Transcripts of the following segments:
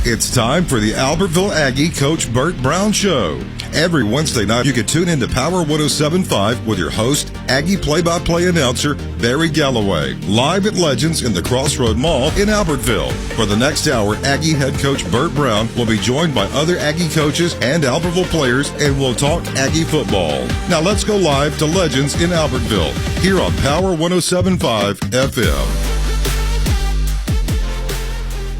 It's time for the Albertville Aggie Coach Bert Browne Show. Every Wednesday night, you can tune in to Power 107.5 with your host, Aggie play-by-play announcer, Barry Galloway, live at Legends in the Crossroad Mall in Albertville. For the next hour, Aggie head coach Bert Browne will be joined by other Aggie coaches and Albertville players, and we'll talk Aggie football. Now let's go live to Legends in Albertville, here on Power 107.5 FM.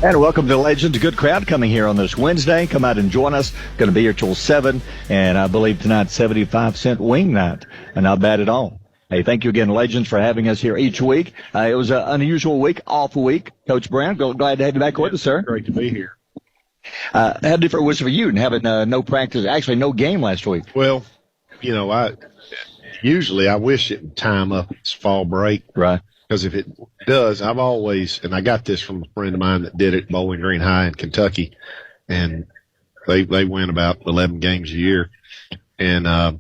And welcome to Legends. A good crowd coming here on this Wednesday. Come out and join us. Going to be here till 7. And I believe tonight's 75-cent wing night. And not bad at all. Hey, thank you again, Legends, for having us here each week. It was an unusual week, off week. Coach Browne, glad to have you back with us, sir. Great to be here. How different was it for you having no practice, actually no game last week? Well, you know, I wish it would time up its fall break. Right. Because if it does, I've always, and I got this from a friend of mine that did it at Bowling Green High in Kentucky, and they win about 11 games a year, and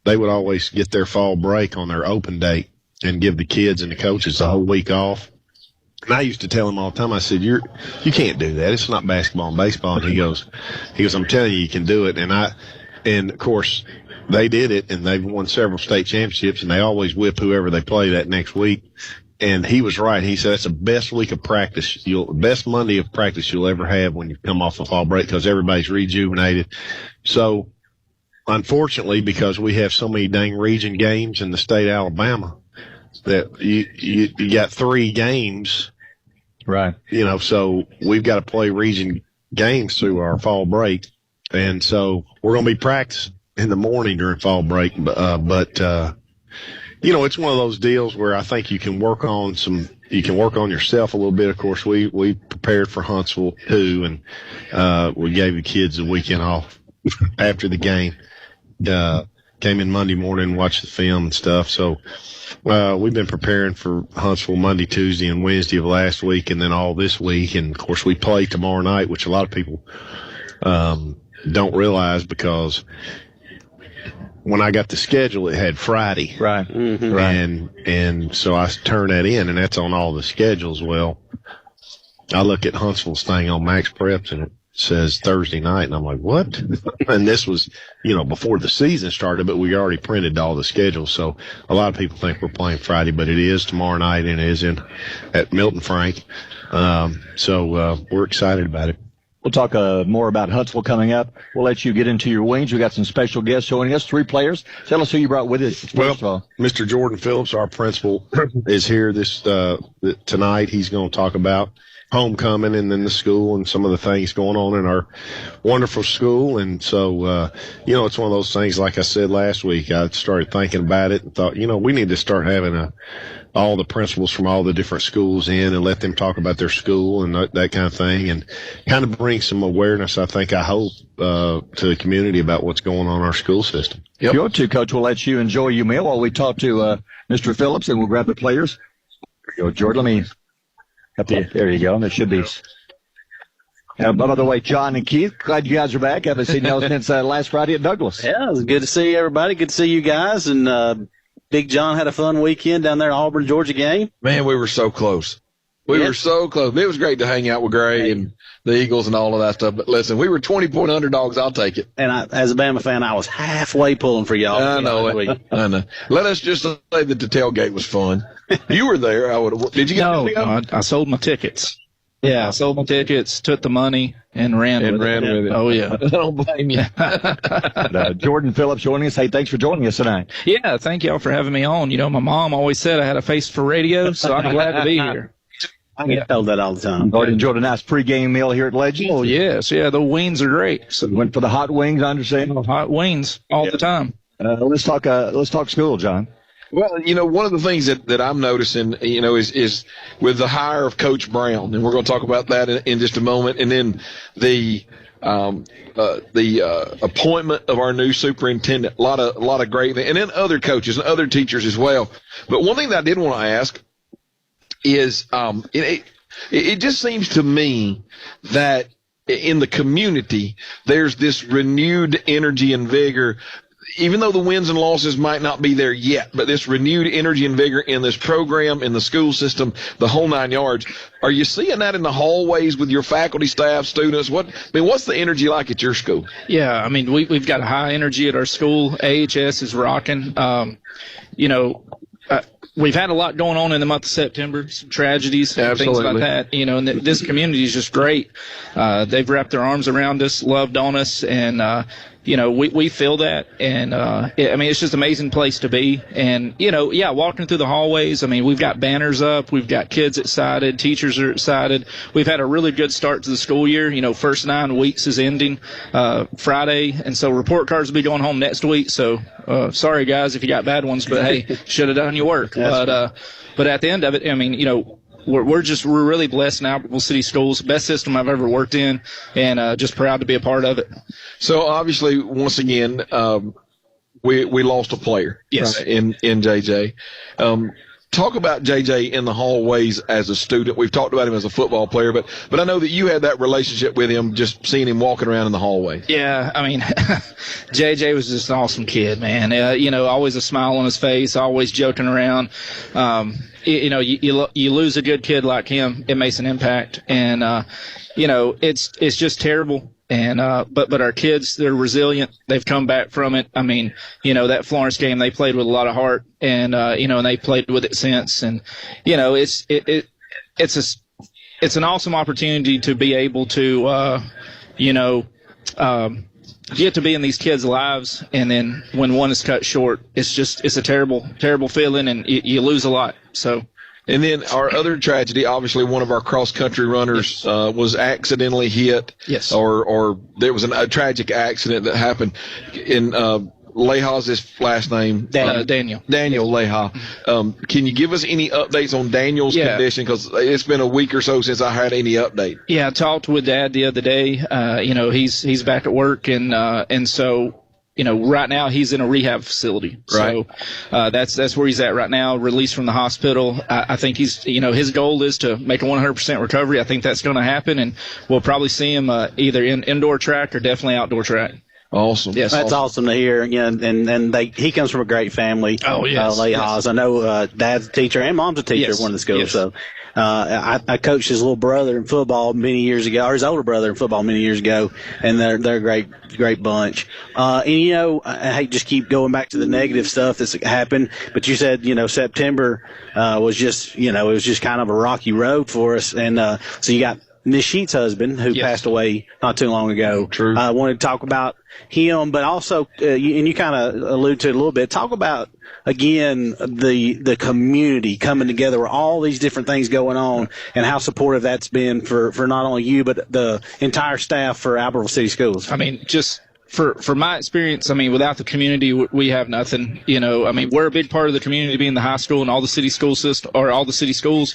they would always get their fall break on their open date and give the kids and the coaches the whole week off. And I used to tell him all the time, I said, you can't do that. It's not basketball and baseball. And he goes, I'm telling you can do it. And of course, they did it, and they've won several state championships, and they always whip whoever they play that next week. And he was right. He said it's the best week of practice, best Monday of practice you'll ever have when you come off a fall break, because everybody's rejuvenated. So, unfortunately, because we have so many dang region games in the state of Alabama, that you got 3 games, right? You know, so we've got to play region games through our fall break, and so we're going to be practicing in the morning during fall break, but you know, it's one of those deals where I think you can work on yourself a little bit. Of course, we prepared for Huntsville too, and we gave the kids a weekend off after the game. Came in Monday morning and watched the film and stuff. So we've been preparing for Huntsville Monday, Tuesday, and Wednesday of last week, and then all this week. And of course, we play tomorrow night, which a lot of people don't realize, because when I got the schedule, it had Friday. Right. Mm-hmm. Right. And so I turned that in, and that's on all the schedules. Well, I look at Huntsville's thing on Max Preps, and it says Thursday night, and I'm like, what? And this was, before the season started, but we already printed all the schedules. So a lot of people think we're playing Friday, but it is tomorrow night, and it is at Milton Frank. So we're excited about it. We'll talk more about Huntsville coming up. We'll let you get into your wings. We got some special guests joining us, 3 players. Tell us who you brought with you first of all. Mr. Jordan Phillips, our principal, is here tonight. He's going to talk about homecoming and then the school and some of the things going on in our wonderful school. And so, it's one of those things, like I said last week, I started thinking about it and thought, we need to start having all the principals from all the different schools in and let them talk about their school and that kind of thing, and kind of bring some awareness, I hope, to the community about what's going on in our school system. Yep. If you want to, Coach, we'll let you enjoy your meal while we talk to Mr. Phillips, and we'll grab the players. There you go, Jordan. There you go. There should be. By the way, John and Keith, glad you guys are back. Haven't seen y'all since last Friday at Douglas. Yeah, it was good to see everybody. Good to see you guys. And Big John had a fun weekend down there at Auburn, Georgia game. Man, we were so close. We were so close. It was great to hang out with Gray and the Eagles and all of that stuff. But listen, we were 20-point underdogs. I'll take it. And as a Bama fan, I was halfway pulling for y'all. I know it. I know. Let us just say that the tailgate was fun. You were there. Did you get No, I sold my tickets. Yeah, I sold my tickets, took the money, and ran with it. Oh, yeah. I don't blame you. Jordan Phillips joining us. Hey, thanks for joining us tonight. Yeah, thank y'all for having me on. My mom always said I had a face for radio, so I'm glad to be here. I get told that all the time. Already enjoyed a nice pregame meal here at Legends. Oh, yes. Yeah, the wings are great. So went for the hot wings, I understand. Hot wings all the time. Let's talk school, John. Well, one of the things that I'm noticing, is with the hire of Coach Browne, and we're going to talk about that in just a moment, and then the appointment of our new superintendent, a lot of great things, and then other coaches and other teachers as well. But one thing that I did want to ask is, it just seems to me that in the community, there's this renewed energy and vigor. even though the wins and losses might not be there yet, but this renewed energy and vigor in this program, in the school system, the whole 9 yards, are you seeing that in the hallways with your faculty, staff, students? What's the energy like at your school? Yeah, I mean, we've got a high energy at our school. AHS is rocking. We've had a lot going on in the month of September, some tragedies, and things like that. And this community is just great. They've wrapped their arms around us, loved on us, and we feel that. And it's just an amazing place to be. And walking through the hallways, I mean, we've got banners up, we've got kids excited, teachers are excited. We've had a really good start to the school year. First 9 weeks is ending Friday, and so report cards will be going home next week. So sorry guys if you got bad ones, but hey, should have done your work. But at the end of it, I mean, we're really blessed in Albertville City Schools. Best system I've ever worked in, and just proud to be a part of it. So obviously, once again, we lost a player. Yes. In JJ. Talk about JJ in the hallways as a student. We've talked about him as a football player, but I know that you had that relationship with him, just seeing him walking around in the hallway. Yeah, I mean, JJ was just an awesome kid, man. Always a smile on his face, always joking around. You lose a good kid like him, it makes an impact, and it's just terrible. And but our kids, they're resilient. They've come back from it. I mean, that Florence game, they played with a lot of heart, and and they played with it since. And it's an awesome opportunity to be able to get to be in these kids' lives. And then when one is cut short, it's a terrible feeling, and you lose a lot. So. And then our other tragedy, obviously, one of our cross-country runners was accidentally hit. Yes. Or there was a tragic accident that happened in Leha's his last name. Daniel. Daniel Leha. Can you give us any updates on Daniel's condition? Because it's been a week or so since I had any update. Yeah, I talked with Dad the other day. He's back at work, and so. Right now he's in a rehab facility. Right. So, that's where he's at right now, released from the hospital. I think he's, his goal is to make a 100% recovery. I think that's going to happen, and we'll probably see him, either in indoor track or definitely outdoor track. Awesome. Yes. That's awesome to hear. And he comes from a great family. Oh, yes. Leha's. Yes. I know, Dad's a teacher and Mom's a teacher at one of the schools. Yes. So, I coached his little brother in football many years ago, or his older brother in football many years ago, and they're a great bunch. I hate to just keep going back to the negative stuff that's happened, but you said, September, was just, it was just kind of a rocky road for us. And, so you got Miss Sheets' husband, who passed away not too long ago. True. I wanted to talk about him, but also, you kind of allude to it a little bit. Talk about, again, the community coming together with all these different things going on, and how supportive that's been for not only you, but the entire staff for Albertville City Schools. I mean, just for my experience, I mean, without the community, we have nothing. I mean, we're a big part of the community, being the high school and all the city school system, or all the city schools.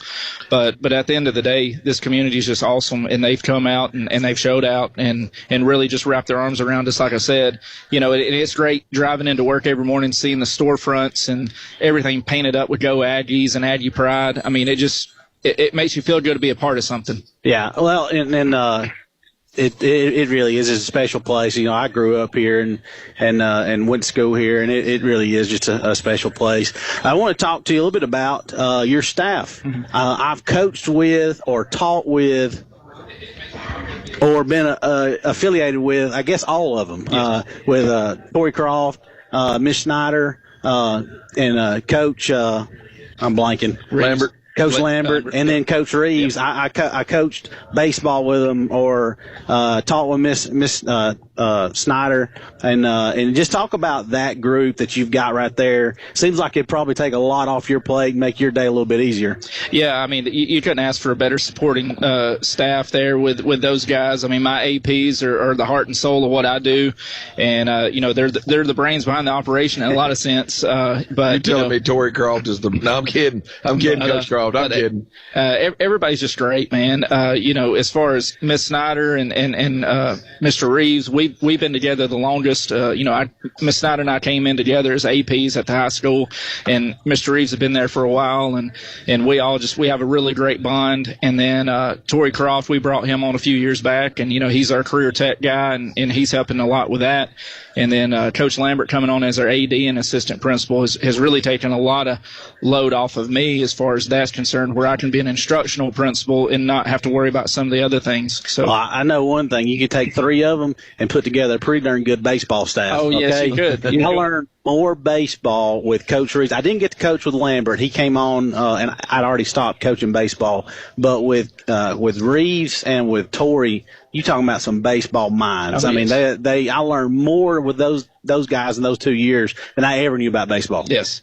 But at the end of the day, this community is just awesome, and they've come out and they've showed out and really just wrapped their arms around us. Like I said, it's great driving into work every morning, seeing the storefronts and everything painted up with Go Aggies and Aggie Pride. I mean, it makes you feel good to be a part of something. Yeah. Well, and It really is. It's a special place. I grew up here and went to school here, and it really is just a special place. I want to talk to you a little bit about your staff. Mm-hmm. I've coached with or taught with or been affiliated with, I guess, all of them. Yes. With Tori Croft, Miss Snyder, and Coach. I'm blanking. Lambert. Coach Lambert, and then Coach Reeves. Yeah. I coached baseball with them, or taught with Miss Snyder, and just talk about that group that you've got right there. Seems like it'd probably take a lot off your plate and make your day a little bit easier. Yeah, I mean, you couldn't ask for a better supporting staff there with those guys. I mean, my APs are the heart and soul of what I do, and they're the brains behind the operation in a lot of sense. But you're telling me Tori Croft is the? No, I'm kidding. I'm kidding, Coach Croft. I'm kidding. Everybody's just great, man. As far as Miss Snyder and Mr. Reeves, we've we've been together the longest. Miss Snyder and I came in together as APs at the high school, and Mr. Reeves had been there for a while, and we have a really great bond. And then Torrey Croft, we brought him on a few years back, and he's our career tech guy, and he's helping a lot with that. And then Coach Lambert coming on as our AD and assistant principal has really taken a lot of load off of me as far as that's concerned, where I can be an instructional principal and not have to worry about some of the other things. So I know one thing: you could take 3 of them and put together a pretty darn good baseball staff. Oh, yes, you could. I learned more baseball with Coach Reeves. I didn't get to coach with Lambert. He came on, and I'd already stopped coaching baseball. But with Reeves and with Torrey, you talking about some baseball minds. Oh, I yes. mean, I learned more with those guys in those 2 years than I ever knew about baseball. Yes.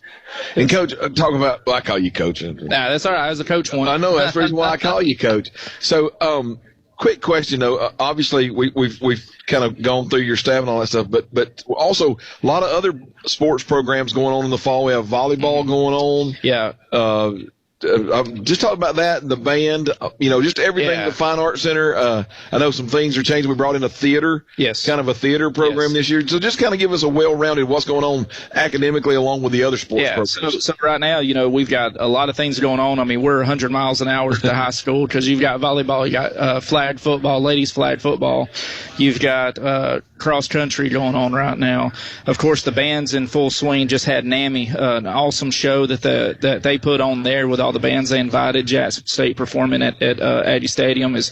And Coach, talk about, well, I call you Coach. Nah, that's all right. I was a coach one. I know, that's the reason why I call you Coach. So, quick question though. Obviously, we've kind of gone through your staff and all that stuff, but also a lot of other sports programs going on in the fall. We have volleyball going on. Yeah. Just talk about that, the band, just everything, the Fine Arts Center. I know some things are changing. We brought in a theater, kind of a theater program this year. So just kind of give us a well-rounded what's going on academically along with the other sports programs. So right now, we've got a lot of things going on. I mean, we're 100 miles an hour at the high school because you've got volleyball, you got flag football, ladies flag football. You've got cross country going on right now. Of course, the band's in full swing. Just had NAMI, an awesome show that they put on there with all the bands they invited. Jackson State performing at Aggie Stadium it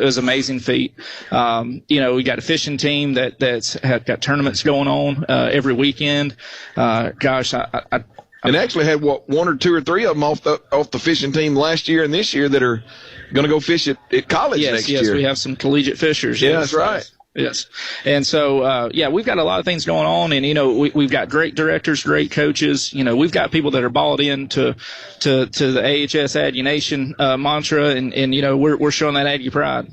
was an amazing feat. We got a fishing team that's got tournaments going on every weekend. And actually had 1 or 2 or 3 of them off the fishing team last year and this year that are going to go fish at college next year. Yes, we have some collegiate fishers. Yeah, that's right. Yes. And so, we've got a lot of things going on, and, we've got great directors, great coaches. We've got people that are bought into the AHS Aggie Nation mantra, and we're showing that Aggie pride.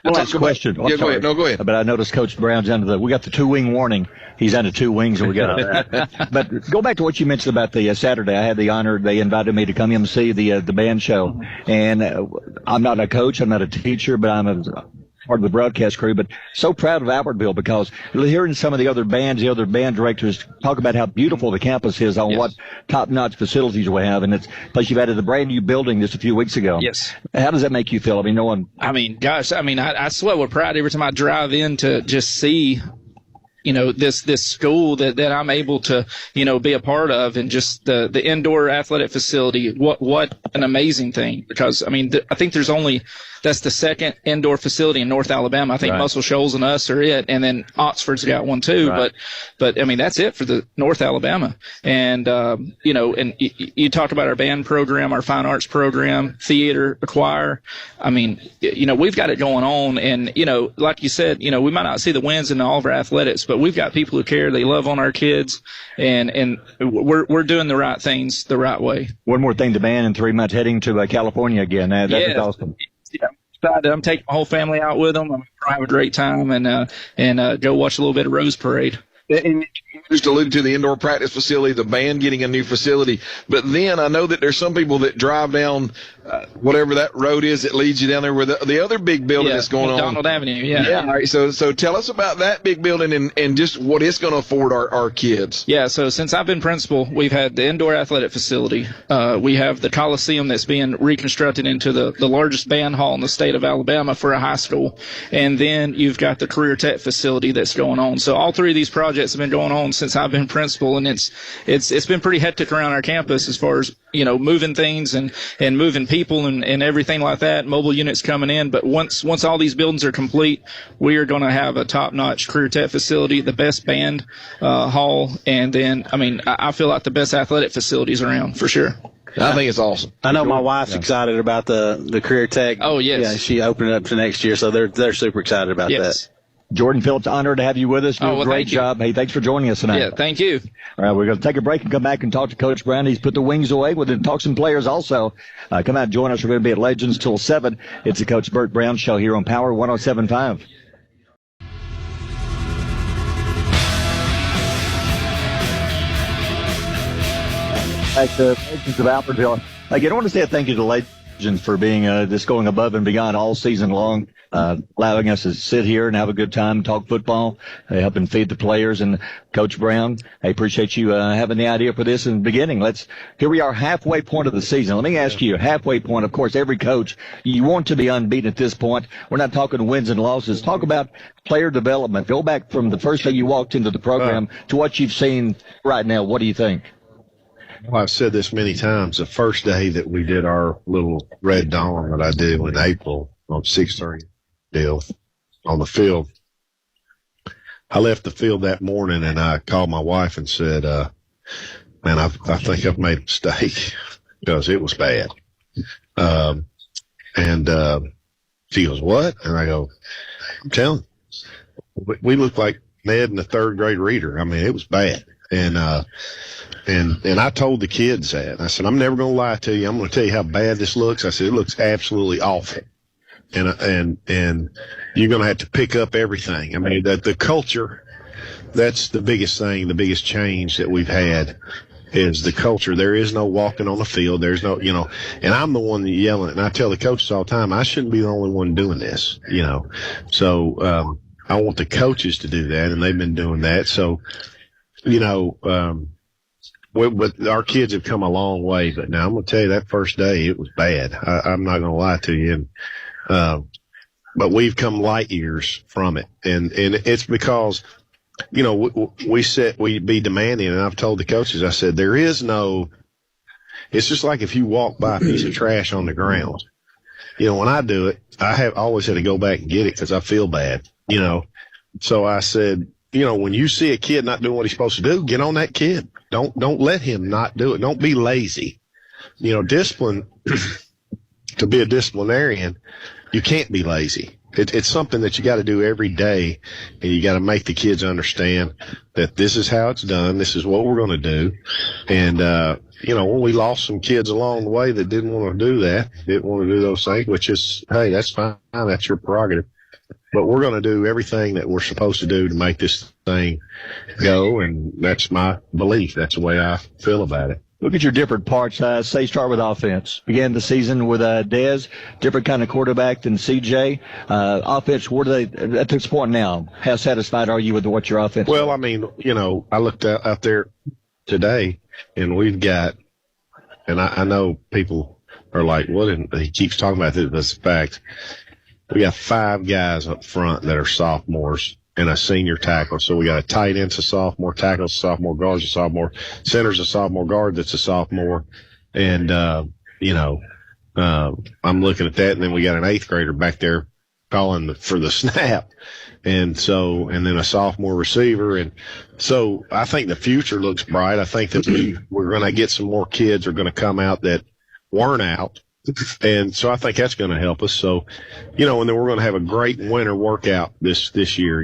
Last question. Go ahead. No, go ahead. But I noticed Coach Brown's we got the 2-wing warning. He's under 2 wings, and we got that. But go back to what you mentioned about the Saturday. I had the honor. They invited me to come and see the band show. And I'm not a coach. I'm not a teacher, but I'm a part of the broadcast crew, but so proud of Albertville because hearing some of the other bands, the other band directors talk about how beautiful the campus is on what top-notch facilities we have, and plus you've added a brand new building just a few weeks ago. Yes. How does that make you feel? I sweat with pride every time I drive in to just see this school that I'm able to, be a part of, and just the indoor athletic facility. What an amazing thing, because I think that's the second indoor facility in North Alabama. I think Muscle Shoals and us are it, and then Oxford's got one too. Right. But that's it for the North Alabama. And and you talked about our band program, our fine arts program, theater, choir. We've got it going on, and like you said, we might not see the wins in all of our athletics, but we've got people who care. They love on our kids, and we're doing the right things the right way. One more thing, the band in 3 months heading to California again. That's awesome. Yeah, excited. I'm taking my whole family out with them. I'm going to have a great time and go watch a little bit of Rose Parade. And you just alluded to the indoor practice facility, the band getting a new facility. But then I know that there's some people that drive down whatever that road is that leads you down there where the other big building that's going on. McDonald Avenue, yeah. All right, so tell us about that big building and just what it's going to afford our kids. Yeah, so since I've been principal, we've had the indoor athletic facility. We have the Coliseum that's being reconstructed into the largest band hall in the state of Alabama for a high school. And then you've got the career tech facility that's going on. So all 3 of these projects have been going on since I've been principal, and it's been pretty hectic around our campus as far as moving things and moving people and everything like that, mobile units coming in. But once all these buildings are complete, we are going to have a top-notch career tech facility, the best band hall, and then I feel like the best athletic facilities around for sure. I think it's awesome. I know my wife's excited about the career tech. Oh, yes. Yeah, she opened it up to next year, so they're super excited about that. Jordan Phillips, honored to have you with us. You did a great job. Hey, thanks for joining us tonight. Yeah, thank you. All right, we're going to take a break and come back and talk to Coach Brown. He's put the wings away. We're going to talk some players also. Come out and join us. We're going to be at Legends till 7. It's the Coach Bert Browne Show here on Power 107.5. Back to Legends of Albertville. Again, I want to say a thank you to Legends for being just going above and beyond all season long. allowing us to sit here and have a good time, talk football, helping feed the players. And Coach Brown, I appreciate you having the idea for this in the beginning. Here we are, halfway point of the season. Let me ask you, halfway point, of course, every coach, you want to be unbeaten at this point. We're not talking wins and losses. Talk about player development. Go back from the first day you walked into the program to what you've seen right now. What do you think? Well, I've said this many times. The first day that we did our little Red Dawn that I did in April on 6:30 deal on the field, I left the field that morning and I called my wife and said, man, I think I've made a mistake because it was bad. And she goes, what? And I go, I'm telling you, we looked like Ned and the third grade reader. I mean, it was bad. And I told the kids that. I said, I'm never going to lie to you. I'm going to tell you how bad this looks. I said, it looks absolutely awful. And you're going to have to pick up everything. I mean, the culture, that's the biggest thing, the biggest change that we've had is the culture. There is no walking on the field. There's no, and I'm the one yelling it. And I tell the coaches all the time, I shouldn't be the only one doing this, So, I want the coaches to do that, and they've been doing that. So, but our kids have come a long way. But now I'm going to tell you that first day, it was bad. I'm not going to lie to you. But we've come light years from it. And it's because, we said we'd be demanding. And I've told the coaches, I said, it's just like if you walk by a piece of trash on the ground. When I do it, I have always had to go back and get it because I feel bad, So I said, when you see a kid not doing what he's supposed to do, get on that kid. Don't let him not do it. Don't be lazy. Discipline, to be a disciplinarian, you can't be lazy. It's something that you got to do every day, and you got to make the kids understand that this is how it's done. This is what we're going to do. And, when we lost some kids along the way that didn't want to do that, didn't want to do those things, which is, hey, that's fine. That's your prerogative. But we're going to do everything that we're supposed to do to make this thing go, and that's my belief. That's the way I feel about it. Look at your different parts. Start with offense. Began the season with Dez, different kind of quarterback than CJ. Offense, where do they, at this point now, how satisfied are you with what your offense is? Well, I mean, I looked out there today, and we've got, and I know people are like, what? And he keeps talking about this, but it's a fact. We got 5 guys up front that are sophomores and a senior tackle. So we got a tight end's a sophomore, tackle's a sophomore, guard's a sophomore, center's a sophomore, guard that's a sophomore. And, I'm looking at that, and then we got an 8th grader back there calling for the snap. And then a sophomore receiver. And so I think the future looks bright. I think that we're going to get some more kids are going to come out that weren't out. And so I think that's going to help us. So, and then we're going to have a great winter workout this year.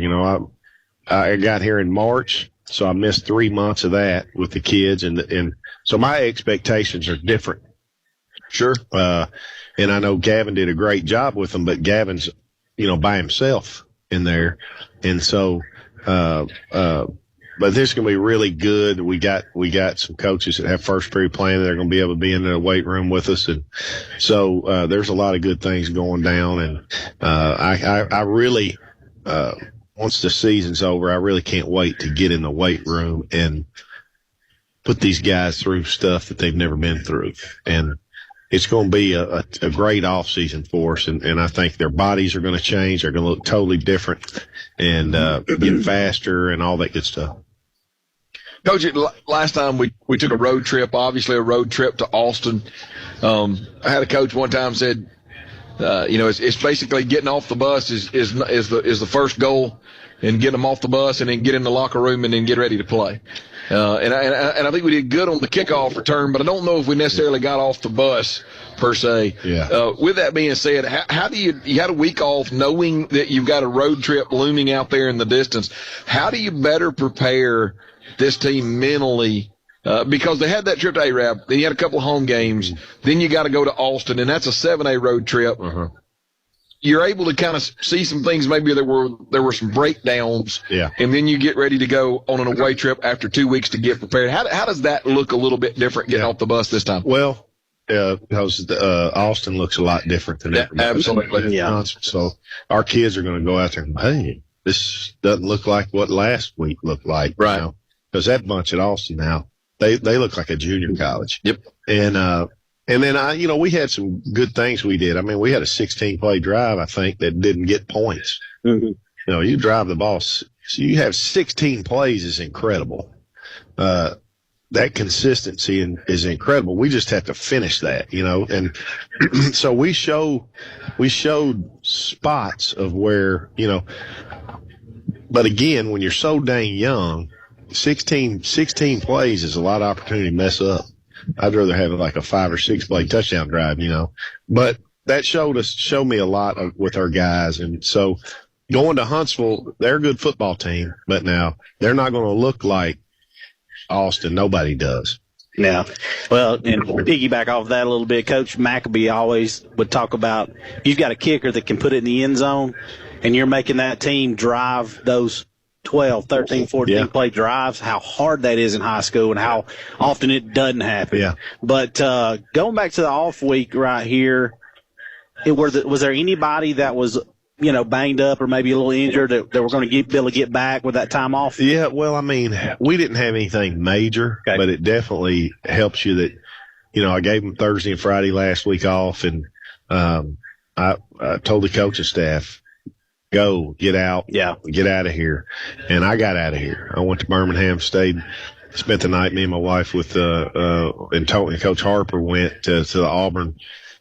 I got here in March, so I missed 3 months of that with the kids. And so my expectations are different. Sure. And I know Gavin did a great job with them, but Gavin's, by himself in there. And so, but this is going to be really good. We got some coaches that have first period planning. They're going to be able to be in the weight room with us. And so, there's a lot of good things going down. And, I really, once the season's over, I really can't wait to get in the weight room and put these guys through stuff that they've never been through. And it's going to be a great off season for us. And I think their bodies are going to change. They're going to look totally different and, get faster and all that good stuff. Coach, last time we took a road trip, obviously a road trip to Austin. I had a coach one time said, it's basically getting off the bus is the first goal, and getting them off the bus and then get in the locker room and then get ready to play. And I think we did good on the kickoff return, but I don't know if we necessarily got off the bus per se. Yeah. With that being said, how do you had a week off knowing that you've got a road trip looming out there in the distance? How do you better prepare this team mentally? Because they had that trip to Arab, then you had a couple of home games, then you got to go to Austin, and that's a 7A road trip. Uh-huh. You're able to kind of see some things. Maybe there were some breakdowns, and then you get ready to go on an away trip after 2 weeks to get prepared. How does that look a little bit different getting off the bus this time? Well, because Austin looks a lot different than everybody. Absolutely. Yeah. So our kids are going to go out there and, hey, this doesn't look like what last week looked like. Right. Because that bunch at Austin now, they look like a junior college. Yep. And then we had some good things we did. I mean, we had a 16-play drive, I think, that didn't get points. Mm-hmm. You drive the ball. So you have 16 plays is incredible. That consistency is incredible. We just have to finish that, and so we showed spots of where, but again, when you're so dang young, 16 plays is a lot of opportunity to mess up. I'd rather have like a 5 or 6 play touchdown drive, but that showed me a lot with our guys. And so going to Huntsville, they're a good football team, but now they're not going to look like Austin. Nobody does. Yeah. Well, and piggyback off that a little bit, Coach Maccabee always would talk about you've got a kicker that can put it in the end zone, and you're making that team drive those 12, 13, 14 play drives, how hard that is in high school and how often it doesn't happen. Yeah. But going back to the off week right here, was there anybody that was banged up or maybe a little injured that we're going to be able to get back with that time off? Yeah, well, I mean, we didn't have anything major, but it definitely helps you that, I gave them Thursday and Friday last week off, and I told the coaching staff, go, get out of here. And I got out of here. I went to Birmingham, stayed, spent the night, me and my wife and Coach Harper went to the Auburn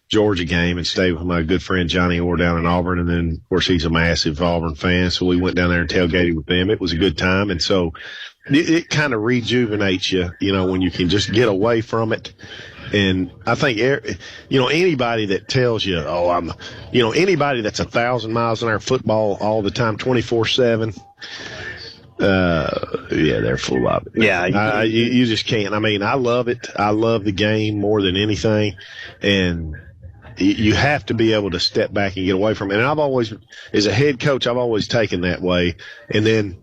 Georgia game and stayed with my good friend Johnny Orr down in Auburn. And then, of course, he's a massive Auburn fan. So we went down there and tailgated with them. It was a good time. And so it kind of rejuvenates you, when you can just get away from it. And I think, anybody that tells you, anybody that's 1,000 miles an hour football all the time, 24/7, they're full of it. Yeah. You just can't. I mean, I love it. I love the game more than anything. And you have to be able to step back and get away from it. And I've always, as a head coach, I've always taken that way. And then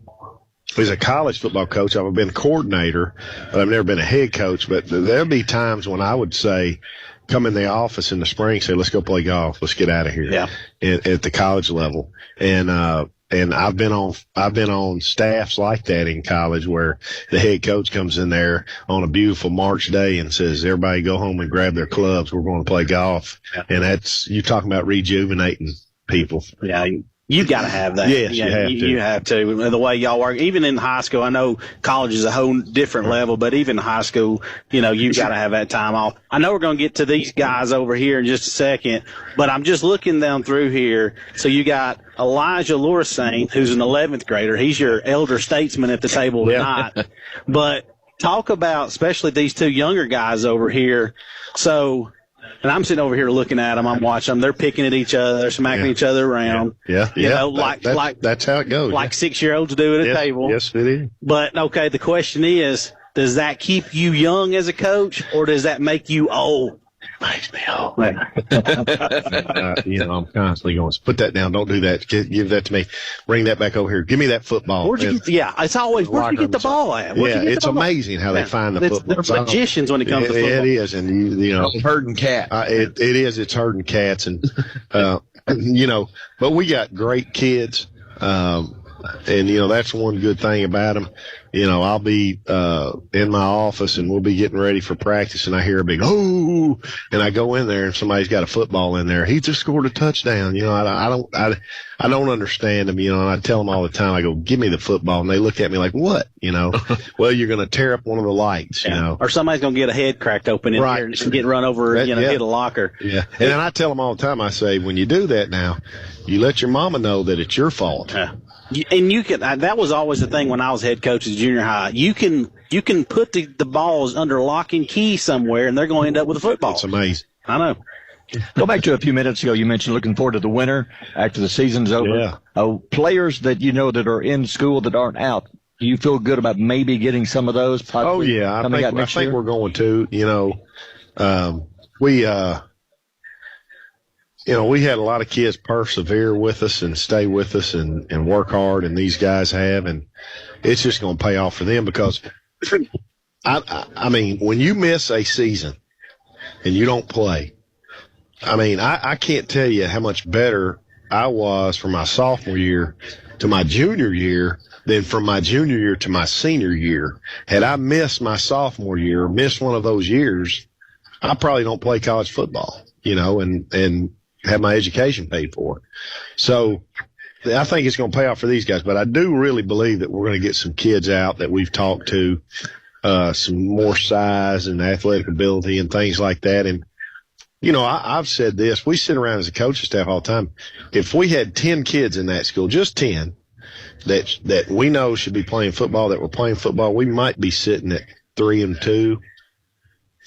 as a college football coach, I've been a coordinator, but I've never been a head coach. But there'll be times when I would say, come in the office in the spring, say, let's go play golf. Let's get out of here. Yeah. At the college level. And I've been on staffs like that in college where the head coach comes in there on a beautiful March day and says, everybody go home and grab their clubs. We're going to play golf. Yeah. And you're talking about rejuvenating people. Yeah. You got to have that. Yes, you have to. You have to. The way y'all work, even in high school, I know college is a whole different level, but even high school, you got to have that time off. I know we're going to get to these guys over here in just a second, but I'm just looking down through here. So you got Elijah Lorsaint, who's an 11th grader. He's your elder statesman at the table tonight. But talk about, especially these two younger guys over here. So, and I'm sitting over here looking at them. I'm watching them. They're picking at each other. They're smacking each other around. Yeah. That's how it goes. Like 6-year-olds do at a table. Yes, it is. But, okay, the question is, does that keep you young as a coach, or does that make you old? Makes me old. I'm constantly going, put that down. Don't do that. Give that to me. Bring that back over here. Give me that football. Where'd you get, it's always, where'd you get the ball at? It's amazing how they find the football. They're magicians when it comes to football. It is. And, herding cats. It is. It's herding cats. And, but we got great kids. And, that's one good thing about them. I'll be in my office and we'll be getting ready for practice and I hear a big, oh, and I go in there and somebody's got a football in there. He just scored a touchdown. I don't understand them, and I tell them all the time, I go, give me the football. And they look at me like, what? Well, you're going to tear up one of the lights, Or somebody's going to get a head cracked open in here and get run over, hit a locker. Yeah. And then I tell them all the time, I say, when you do that now, you let your mama know that it's your fault. Yeah. And you can. That was always the thing when I was head coach at junior high. You can put the balls under lock and key somewhere, and they're going to end up with a football. It's amazing. I know. Go back to a few minutes ago. You mentioned looking forward to the winter after the season's over. Yeah. Players that that are in school that aren't out. Do you feel good about maybe getting some of those? Oh yeah, I think we're going to. We had a lot of kids persevere with us and stay with us and work hard, and these guys have, and it's just going to pay off for them because, I mean, when you miss a season, and you don't play. I mean, I can't tell you how much better I was from my sophomore year to my junior year than from my junior year to my senior year. Had I missed my sophomore year, or missed one of those years, I probably don't play college football, and have my education paid for. So I think it's going to pay off for these guys. But I do really believe that we're going to get some kids out that we've talked to, some more size and athletic ability and things like that. And, I've said this. We sit around as a coaching staff all the time. If we had 10 kids in that school, just 10, that we know should be playing football, that were playing football, we might be sitting at 3-2,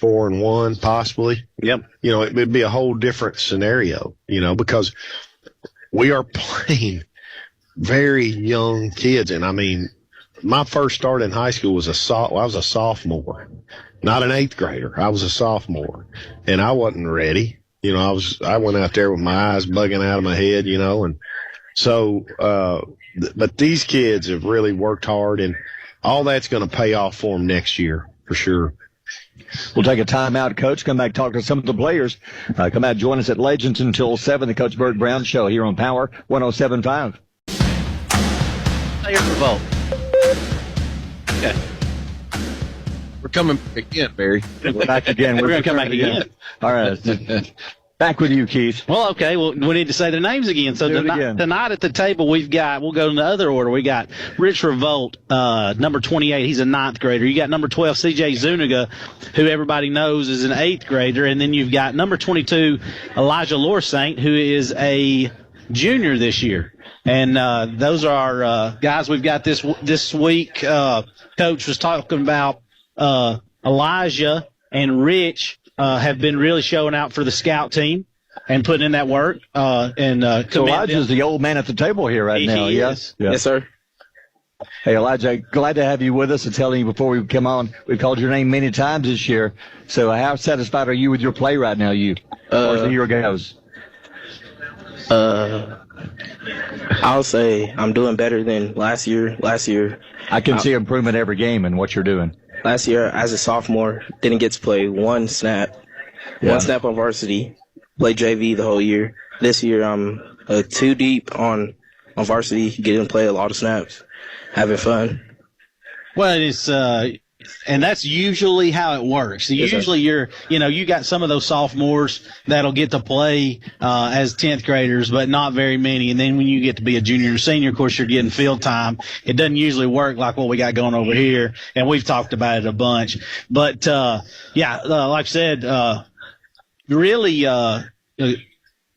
4-1, possibly. Yep. It would be a whole different scenario, because we are playing very young kids. And I mean, my first start in high school was I was a sophomore, not an eighth grader. I was a sophomore, and I wasn't ready. I went out there with my eyes bugging out of my head, and so, but these kids have really worked hard, and all that's going to pay off for them next year for sure. We'll take a timeout, Coach. Come back, talk to some of the players. Come out, join us at Legends until 7, the Coach Bert Browne Show here on Power 107.5. Player revolt. Okay. We're coming back again, Barry. We're back again. We're going to come back again. All right. Back with you, Keith. Well, okay. Well, we need to say their names again. So tonight at the table, we'll go in the other order. We got Rich Revolt, number 28. He's a 9th grader. You got number 12, C.J. Zuniga, who everybody knows is an 8th grader. And then you've got number 22, Elijah Lorsaint, who is a junior this year. And those are our guys we've got this week. Coach was talking about Elijah and Rich have been really showing out for the scout team and putting in that work. So Elijah's the old man at the table here right now, yes? Yeah. Yes, sir. Hey, Elijah, glad to have you with us. I'm telling you before we come on, we've called your name many times this year. So how satisfied are you with your play right now, as the year goes? I'll say I'm doing better than last year. I can see improvement every game in what you're doing. Last year, as a sophomore, didn't get to play one snap on varsity. Played JV the whole year. This year, I'm 2 deep on varsity, getting to play a lot of snaps, having fun. Well, it's and that's usually how it works. So usually you got some of those sophomores that'll get to play as 10th graders, but not very many. And then when you get to be a junior and senior, of course, you're getting field time. It doesn't usually work like what we got going over here, and we've talked about it a bunch. But, like I said, really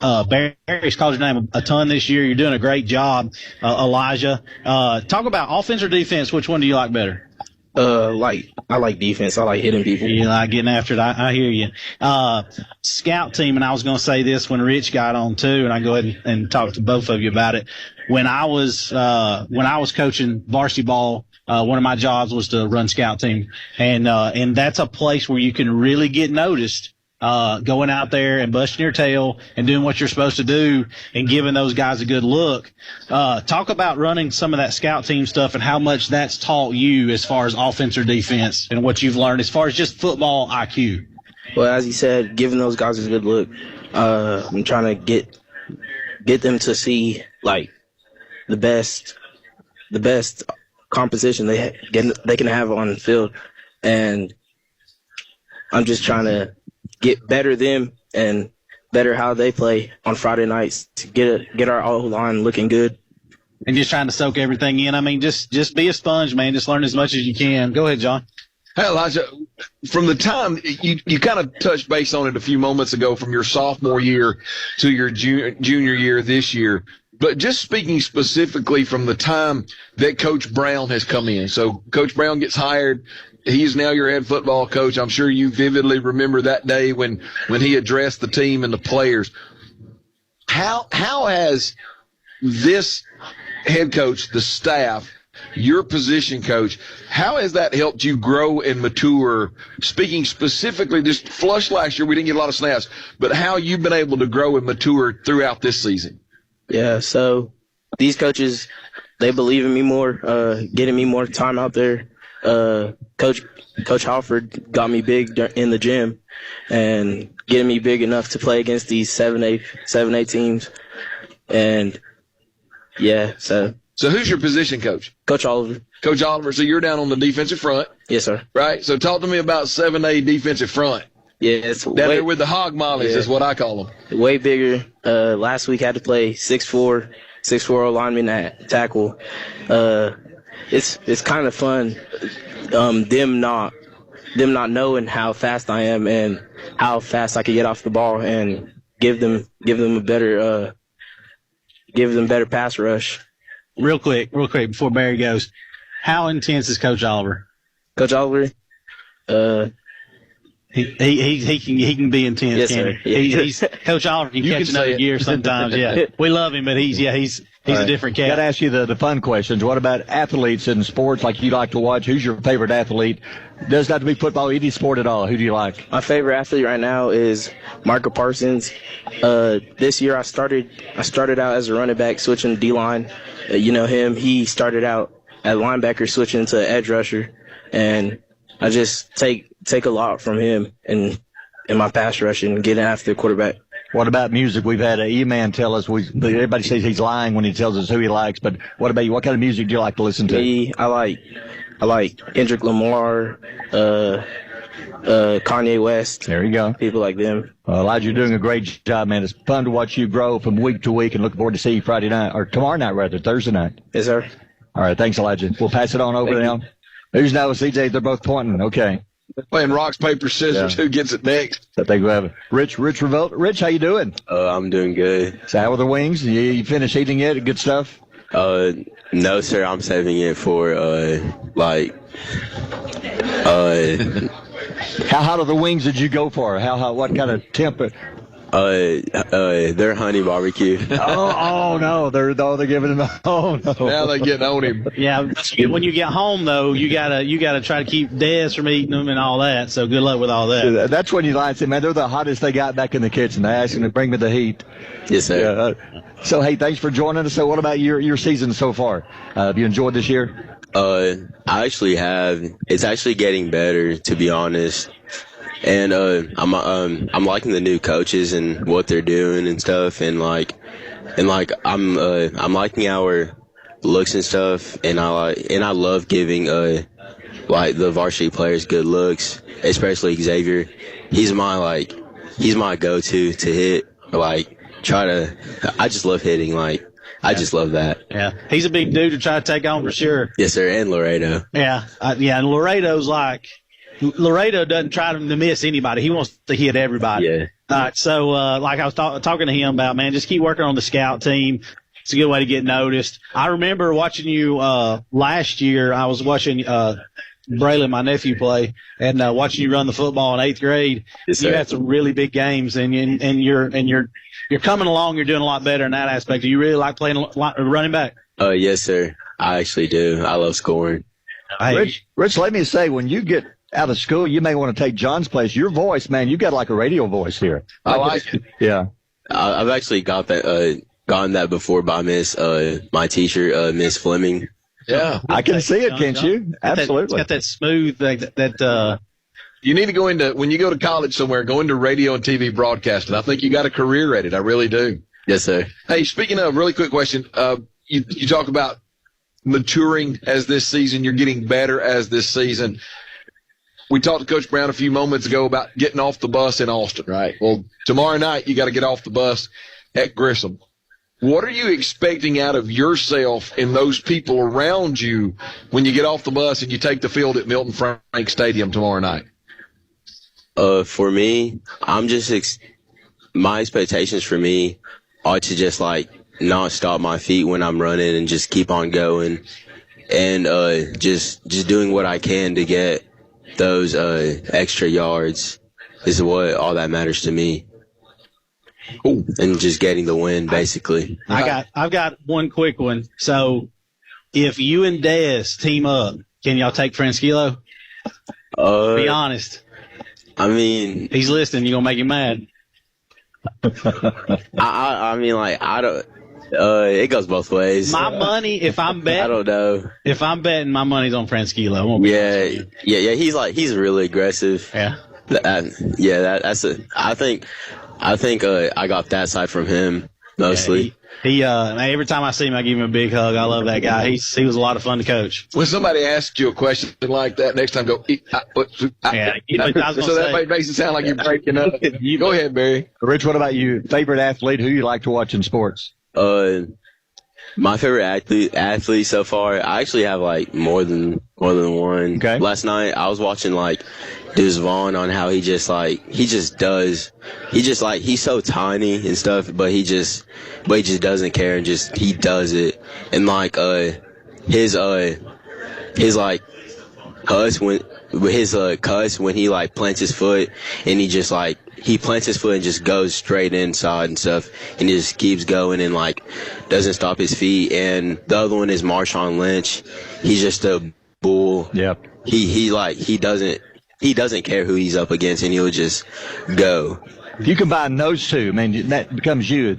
Barry's called your name a ton this year. You're doing a great job, Elijah. Talk about offense or defense. Which one do you like better? I like defense. I like hitting people. You like getting after it. I hear you. Scout team, and I was going to say this when Rich got on too, and I go ahead and talk to both of you about it. When I was coaching varsity ball, one of my jobs was to run scout team, and that's a place where you can really get noticed. Going out there and busting your tail and doing what you're supposed to do and giving those guys a good look. Talk about running some of that scout team stuff and how much that's taught you as far as offense or defense and what you've learned as far as just football IQ. Well, as you said, giving those guys a good look. I'm trying to get them to see like the best composition they can have on the field, and I'm just trying to get better them and better how they play on Friday nights to get our O-line looking good. And just trying to soak everything in. I mean, just be a sponge, man. Just learn as much as you can. Go ahead, John. Hey, Elijah, from the time you kind of touched base on it a few moments ago, from your sophomore year to your junior year this year, but just speaking specifically from the time that Coach Browne has come in. So Coach Browne gets hired. He is now your head football coach. I'm sure you vividly remember that day when he addressed the team and the players. How has this head coach, the staff, your position coach, how has that helped you grow and mature? Speaking specifically, just flush last year, we didn't get a lot of snaps, but how you've been able to grow and mature throughout this season? Yeah, so these coaches, they believe in me more, getting me more time out there. Coach Halford got me big in the gym and getting me big enough to play against these 7A teams. And yeah, so who's your position coach? Coach Oliver. Coach Oliver. So you're down on the defensive front. Yes, sir. Right. So talk to me about 7A defensive front. Yeah, it's down there with the hog mollies is what I call them. Way bigger. Last week I had to play 6'4" lineman at tackle. It's kind of fun. Them not knowing how fast I am and how fast I can get off the ball and give them better pass rush. Real quick, before Barry goes, how intense is Coach Oliver? Coach Oliver, he can be intense. Yes, sir. Yeah. He's Coach Oliver can catch another gear sometimes. Yeah, we love him, but he's a different cat. Got to ask you the fun questions. What about athletes in sports like you like to watch? Who's your favorite athlete? Doesn't have to be football, any sport at all. Who do you like? My favorite athlete right now is Marco Parsons. This year I started out as a running back, switching to D-line. You know him. He started out at linebacker, switching to edge rusher, and I just take a lot from him in my pass rush and getting after the quarterback. What about music? We've had E-Man tell us, everybody says he's lying when he tells us who he likes, but what about you? What kind of music do you like to listen to? Me, I like Kendrick Lamar, Kanye West. There you go. People like them. Elijah, you're doing a great job, man. It's fun to watch you grow from week to week, and looking forward to see you Friday night, or tomorrow night, rather, Thursday night. Yes, sir. All right, thanks, Elijah. We'll pass it on over now. Who's now with CJ? They're both pointing. Okay. Playing rocks, paper, scissors. Yeah. Who gets it next? I think we have Rich Revolt. Rich, how you doing? I'm doing good. So how are the wings? You finished eating it? Good stuff? No, sir. I'm saving it for, How hot are the wings did you go for? What kind of temp? They're honey barbecue. oh no, they're giving it. Oh no, now they're getting on him. Yeah, when you get home though, you gotta try to keep Des from eating them and all that. So good luck with all that. That's when you like to say, man, they're the hottest they got back in the kitchen. They asked them to bring me the heat. Yes, sir. So hey, thanks for joining us. So what about your season so far? Have you enjoyed this year? I actually have. It's actually getting better, to be honest. And I'm liking the new coaches and what they're doing and stuff, and I'm liking our looks and stuff, and I love giving the varsity players good looks, especially Xavier. He's my go-to to hit. I just love hitting. I just love that. Yeah, he's a big dude to try to take on for sure. Yes, sir, and Laredo. Yeah, and Laredo doesn't try to miss anybody. He wants to hit everybody. Yeah. All right. So, like I was talking to him about, man, just keep working on the scout team. It's a good way to get noticed. I remember watching you last year. I was watching Braylon, my nephew, play, and watching you run the football in 8th grade. Yes, sir. You had some really big games, and you're coming along. You're doing a lot better in that aspect. Do you really like playing running back? Yes, sir. I actually do. I love scoring. Hey. Rich, let me say, when you get out of school, you may want to take John's place. Your voice, man, you got like a radio voice here. I like it. Yeah. I've actually gotten that before by my teacher, Miss Fleming. Yeah. I can see it, can't you? Absolutely. It's got that smooth that you need to go into, when you go to college somewhere, go into radio and TV broadcasting. I think you got a career at it. I really do. Yes, sir. Hey, speaking of, really quick question. You talk about maturing as this season. You're getting better as this season. We talked to Coach Browne a few moments ago about getting off the bus in Austin, right? Well, tomorrow night you got to get off the bus at Grissom. What are you expecting out of yourself and those people around you when you get off the bus and you take the field at Milton Frank Stadium tomorrow night? For me, my expectations for me are to just not stop my feet when I'm running and just keep on going and just doing what I can to get those extra yards is what all that matters to me. Ooh. And just getting the win, basically. I've got one quick one. So, if you and Dez team up, can y'all take Franskilo? Be honest. I mean, he's listening. You gonna make him mad? I mean, I don't. It goes both ways. My money, if I'm betting, I don't know. If I'm betting, my money's on Franskilo. Yeah. He's really aggressive. Yeah. I think I got that side from him mostly. Yeah, he every time I see him, I give him a big hug. I love that guy. He was a lot of fun to coach. When somebody asks you a question like that, next time go. So that makes it sound like you're breaking up. Go ahead, Barry. Rich, what about you? Favorite athlete? Who you like to watch in sports? My favorite athlete so far, I actually have like more than one. Okay. Last night I was watching like Deuce Vaughn on how he's so tiny and stuff, but he just doesn't care and he does it. And like his like cuss when he like plants his foot and he plants his foot and just goes straight inside and stuff, and he just keeps going and like doesn't stop his feet. And the other one is Marshawn Lynch. He's just a bull. Yep. He doesn't care who he's up against, and he'll just go. If you combine those two, man, that becomes you.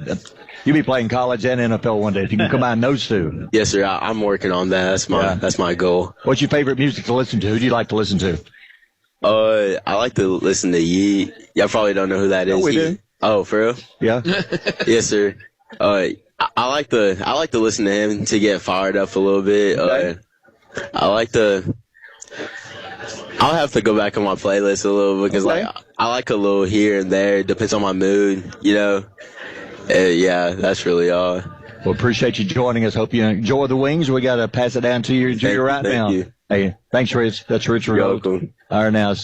You'll be playing college and NFL one day if you can combine those two. Yes, sir. I'm working on that. That's my goal. What's your favorite music to listen to? Who do you like to listen to? I like to listen to Yeet. Y'all probably don't know who that is. We do. Oh, for real? Yeah. Yes, sir. I like to listen to him to get fired up a little bit. Okay. I'll have to go back on my playlist a little bit because I like a little here and there. It depends on my mood, you know. Yeah, that's really all. Well, appreciate you joining us. Hope you enjoy the wings. We got to pass it down to you right now. Thank you. Hey, thanks, Rich. That's Rich Rowe. All right, now.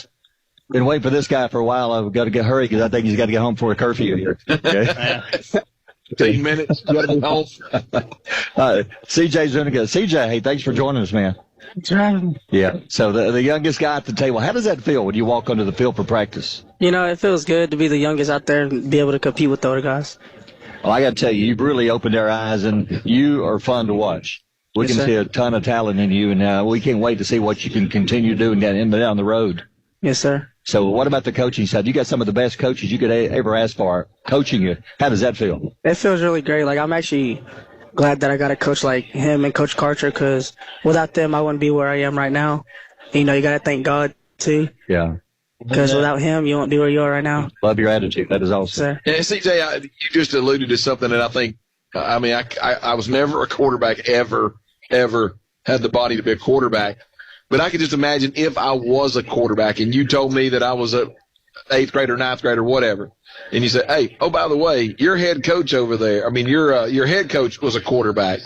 Been waiting for this guy for a while. I've got to hurry because I think he's got to get home for a curfew here. Okay? 15 minutes. You got to be home. CJ Zuniga. CJ, hey, thanks for joining us, man. Thanks for having me. Yeah. So the youngest guy at the table. How does that feel when you walk onto the field for practice? You know, it feels good to be the youngest out there and be able to compete with the other guys. Well, I got to tell you, you've really opened our eyes, and you are fun to watch. We can see a ton of talent in you, and we can't wait to see what you can continue doing down the road. Yes, sir. So what about the coaching side? You got some of the best coaches you could ever ask for coaching you. How does that feel? It feels really great. Like, I'm actually glad that I got a coach like him and Coach Karcher, because without them, I wouldn't be where I am right now. You know, you got to thank God, too. Yeah. Because without him, you won't be where you are right now. Love your attitude. That is awesome. Sir. And CJ, you just alluded to something that I think, I was never a quarterback ever had the body to be a quarterback. But I could just imagine if I was a quarterback and you told me that I was a 8th grader, 9th grader, whatever, and you said, hey, oh, by the way, your head coach over there, your head coach was a quarterback.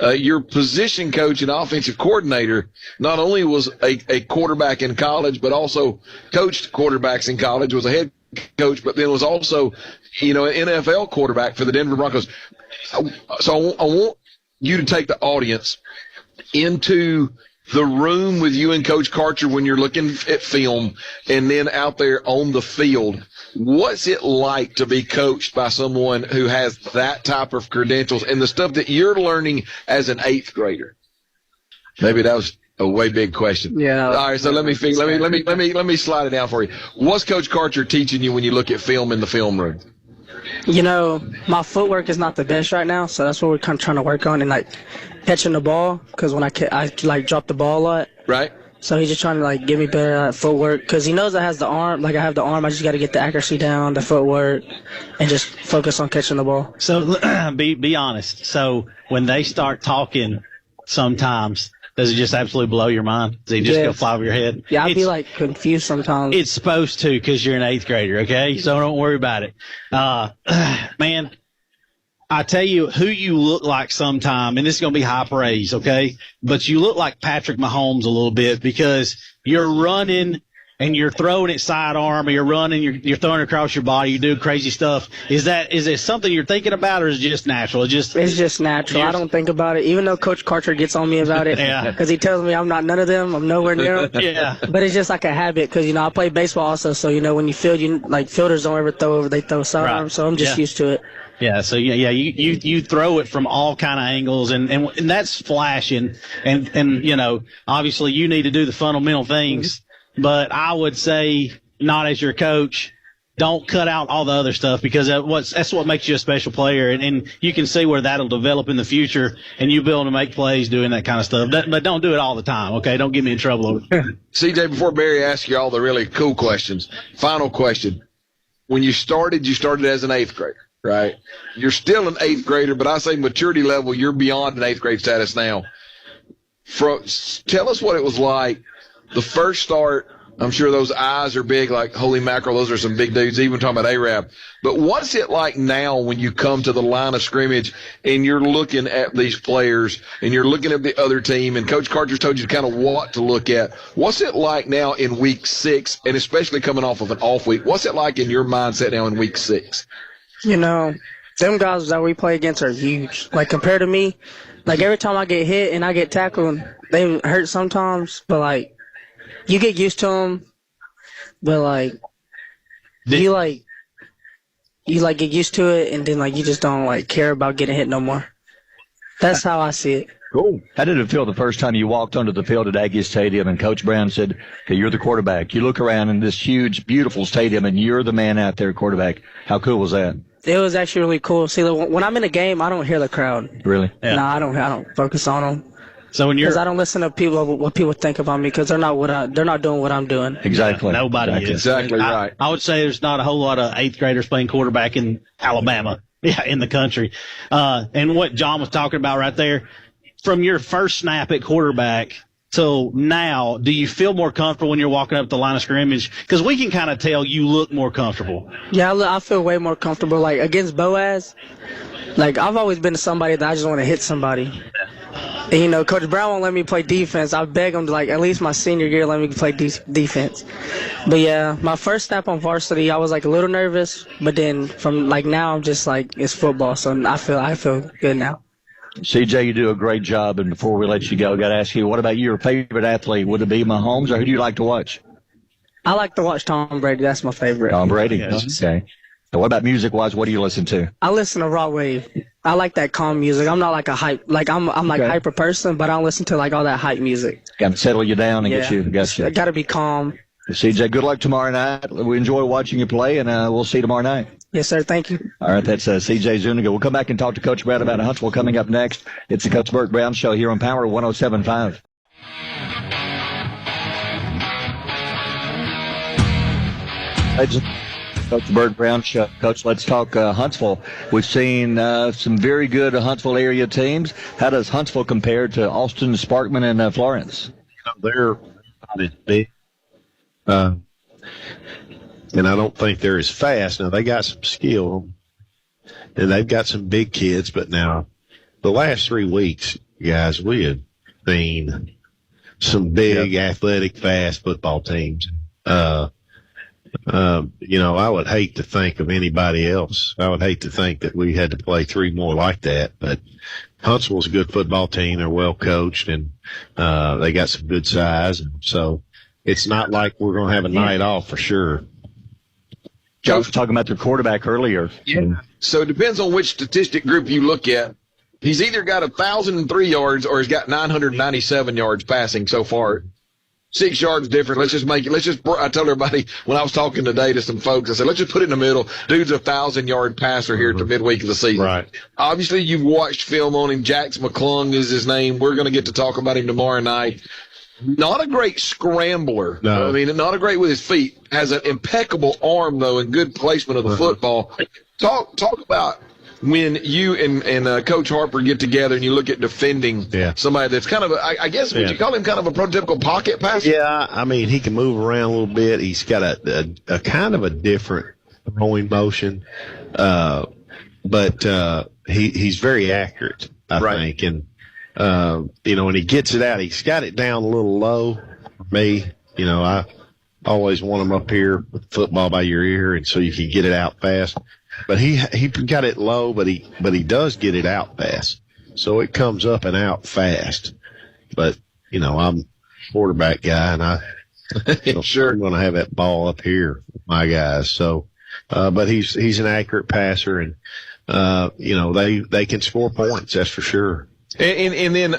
Your position coach and offensive coordinator not only was a quarterback in college, but also coached quarterbacks in college, was a head coach, but then was also, an NFL quarterback for the Denver Broncos. So I want you to take the audience into the room with you and Coach Karcher when you're looking at film and then out there on the field. What's it like to be coached by someone who has that type of credentials and the stuff that you're learning as an 8th grader? Maybe that was a way big question. Yeah. All right, so let me slide it down for you. What's Coach Karcher teaching you when you look at film in the film room? You know, my footwork is not the best right now, so that's what we're kind of trying to work on, and like catching the ball, because when I like drop the ball a lot. Right. So he's just trying to like give me better footwork, because he knows I have the arm. Like I have the arm, I just got to get the accuracy down, the footwork, and just focus on catching the ball. So be honest. So when they start talking, sometimes does it just absolutely blow your mind? Does it just go fly over your head? Yeah, I'd be like confused sometimes. It's supposed to, because you're an 8th grader, okay? So don't worry about it. Man, I tell you who you look like sometime, and this is going to be high praise, okay? But you look like Patrick Mahomes a little bit, because you're running and you're throwing it sidearm, or you're running, you're throwing across your body, you do crazy stuff. Is it something you're thinking about, or is it just natural? It's just natural. I don't think about it, even though Coach Karcher gets on me about it. Yeah. Because he tells me I'm not none of them. I'm nowhere near them. Yeah. But it's just like a habit, because, I play baseball also, so, when you field, like fielders don't ever throw over, they throw sidearm, so I'm just used to it. Yeah, so you throw it from all kind of angles, and that's flashing, and obviously you need to do the fundamental things, but I would say, not as your coach, don't cut out all the other stuff, because that's what makes you a special player, and you can see where that'll develop in the future, and you'll be able to make plays doing that kind of stuff. But don't do it all the time, okay? Don't get me in trouble. CJ, before Barry asks you all the really cool questions, final question. When you started as an 8th grader, right? You're still an 8th grader, but I say maturity level, you're beyond an 8th grade status now. Tell us what it was like the first start. I'm sure those eyes are big, like, holy mackerel, those are some big dudes, even talking about Arab. But what's it like now when you come to the line of scrimmage and you're looking at these players and you're looking at the other team, and Coach Carter's told you kind of what to look at? What's it like now in week 6, and especially coming off of an off week? What's it like in your mindset now in week 6? You know, them guys that we play against are huge. Like, compared to me, like, every time I get hit and I get tackled, they hurt sometimes, but, like, you get used to them, but, like, you get used to it, and then, like, you just don't, like, care about getting hit no more. That's how I see it. Cool. How did it feel the first time you walked onto the field at Aggie Stadium and Coach Browne said, okay, you're the quarterback? You look around in this huge, beautiful stadium, and you're the man out there, quarterback. How cool was that? It was actually really cool. See, when I'm in a game, I don't hear the crowd. Really? Yeah. No, I don't focus on them. So because I don't listen to what people think about me, because they're not doing what I'm doing. Exactly. Nobody is. Exactly right. I would say there's not a whole lot of 8th graders playing quarterback in Alabama, in the country. And what John was talking about right there, from your first snap at quarterback till now, do you feel more comfortable when you're walking up the line of scrimmage? Because we can kind of tell you look more comfortable. Yeah, I feel way more comfortable. Like, against Boaz, like, I've always been somebody that I just want to hit somebody. And, you know, Coach Browne won't let me play defense. I beg him to, like, at least my senior year, let me play defense. But, yeah, my first snap on varsity, I was, like, a little nervous. But then from, like, now I'm just, like, it's football. So I feel good now. CJ, you do a great job. And before we let you go, I got to ask you, what about your favorite athlete? Would it be Mahomes, or who do you like to watch? I like to watch Tom Brady. That's my favorite. Tom Brady. Yes. Okay. So what about music-wise? What do you listen to? I listen to raw wave. I like that calm music. I'm not like a hype. Like, I'm like hyper person, but I don't listen to, like, all that hype music. Got to settle you down and get you. I got to be calm. CJ, good luck tomorrow night. We enjoy watching you play, and we'll see you tomorrow night. Yes, sir. Thank you. All right, that's CJ Zuniga. We'll come back and talk to Coach Brad about Huntsville coming up next. It's the Coach Bert Browne Show here on Power 107.5. Coach Bert Browne Show. Coach, let's talk Huntsville. We've seen some very good Huntsville area teams. How does Huntsville compare to Austin, Sparkman, and Florence? They're not as big. And I don't think they're as fast. Now, they got some skill, and they've got some big kids, but now the last 3 weeks, guys, we have seen some big, athletic, fast football teams. I would hate to think of anybody else. I would hate to think that we had to play 3 more like that, but Huntsville's a good football team. They're well coached, and they got some good size, and so it's not like we're going to have a night off for sure. Joe was talking about their quarterback earlier. Yeah. So it depends on which statistic group you look at. He's either got 1,003 yards or he's got 997 yards passing so far. 6 yards different. I told everybody when I was talking today to some folks, I said, let's just put it in the middle. Dude's 1,000-yard passer here at the midweek of the season. Right. Obviously, you've watched film on him. Jax McClung is his name. We're going to get to talk about him tomorrow night. Not a great scrambler. No. I mean, not a great with his feet. Has an impeccable arm, though, and good placement of the football. Talk about when you and Coach Harper get together and you look at defending somebody that's kind of, I guess, would you call him kind of a prototypical pocket passer? Yeah, I mean, he can move around a little bit. He's got a kind of a different throwing motion, but he's very accurate, I think. And, when he gets it out, he's got it down a little low for me. I always want him up here with the football by your ear, and so you can get it out fast. But he got it low, but he does get it out fast. So it comes up and out fast. But, I'm a quarterback guy, and I'm going to have that ball up here with my guys. So, but he's an accurate passer, and, they can score points, that's for sure. And then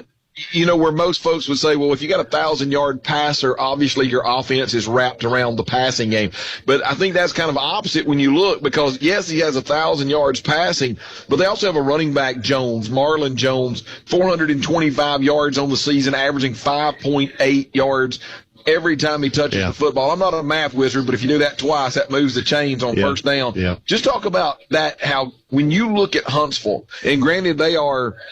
where most folks would say, well, if you got a 1,000-yard passer, obviously your offense is wrapped around the passing game. But I think that's kind of opposite when you look, because yes, he has 1,000 yards passing, but they also have a running back, Marlon Jones, 425 yards on the season, averaging 5.8 yards every time he touches the football. I'm not a math wizard, but if you do that twice, that moves the chains on first down. Yeah. Just talk about that, how when you look at Huntsville, and granted they are –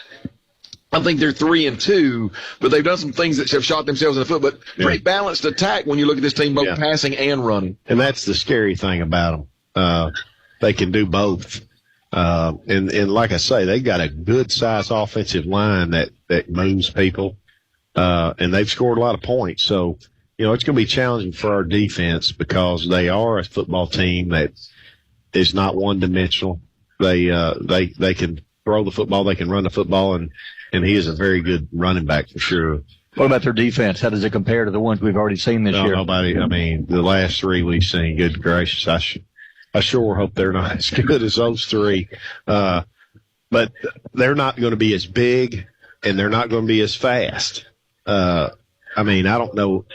I think they're 3-2, but they've done some things that have shot themselves in the foot. But pretty balanced attack when you look at this team, both passing and running. And that's the scary thing about them. They can do both. And like I say, they got a good sized offensive line that moves people. And they've scored a lot of points. So, it's going to be challenging for our defense because they are a football team that is not one dimensional. They can throw the football, they can run the football, and he is a very good running back for sure. What about their defense? How does it compare to the ones we've already seen this year? The last three we've seen, good gracious, I sure hope they're not as good as those three. But they're not going to be as big, and they're not going to be as fast. I don't know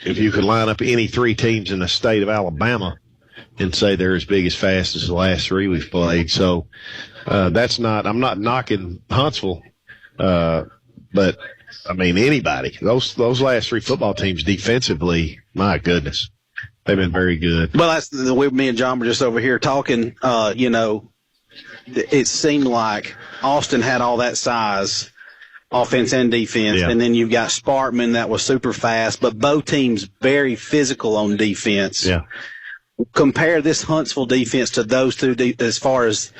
if you could line up any three teams in the state of Alabama and say they're as big as fast as the last three we've played. So, I'm not knocking Huntsville, but anybody. Those last three football teams defensively, my goodness, they've been very good. Well, that's the way me and John were just over here talking. It seemed like Austin had all that size, offense and defense, and then you've got Sparkman that was super fast, but both teams very physical on defense. Yeah. Compare this Huntsville defense to those two as far as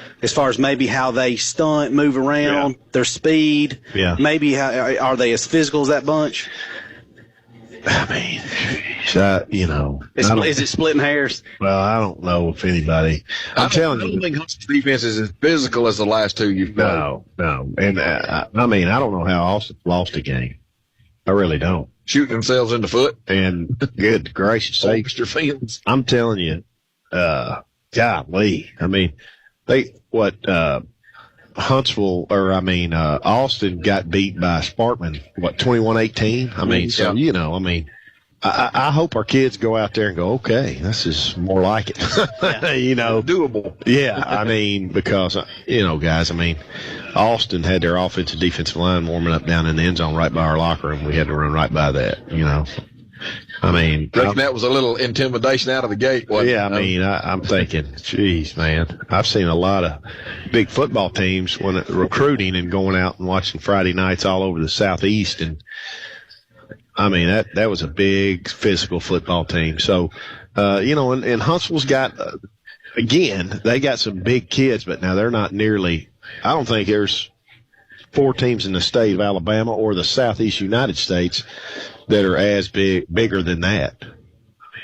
maybe how they stunt, move around, their speed. Yeah. Maybe are they as physical as that bunch? Is it splitting hairs? Well, I don't know if anybody. I'm telling you, I don't think Huntsville's defense is as physical as the last two you've played. No, and I don't know how Austin lost a game. I really don't. Shooting themselves in the foot. And good gracious sakes, I'm telling you, golly. Austin got beat by Sparkman, 21-18? I hope our kids go out there and go, okay, this is more like it. Doable. Yeah, because, guys, Austin had their offensive defensive line warming up down in the end zone right by our locker room. We had to run right by that, reckon that was a little intimidation out of the gate. I'm thinking, geez, man, I've seen a lot of big football teams when recruiting and going out and watching Friday nights all over the Southeast. And that was a big physical football team. So, and Huntsville's got, again, they got some big kids, but now they're not nearly, I don't think there's 4 teams in the state of Alabama or the Southeast United States that are as bigger than that.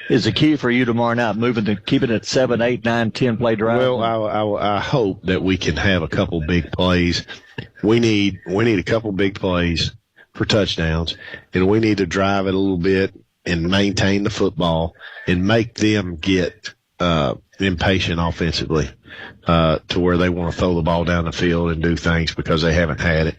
Is the key for you tomorrow night keeping it 7, 8, 9, 10 play drive? Well, I hope that we can have a couple big plays. We need a couple big plays for touchdowns, and we need to drive it a little bit and maintain the football and make them get impatient offensively to where they want to throw the ball down the field and do things because they haven't had it.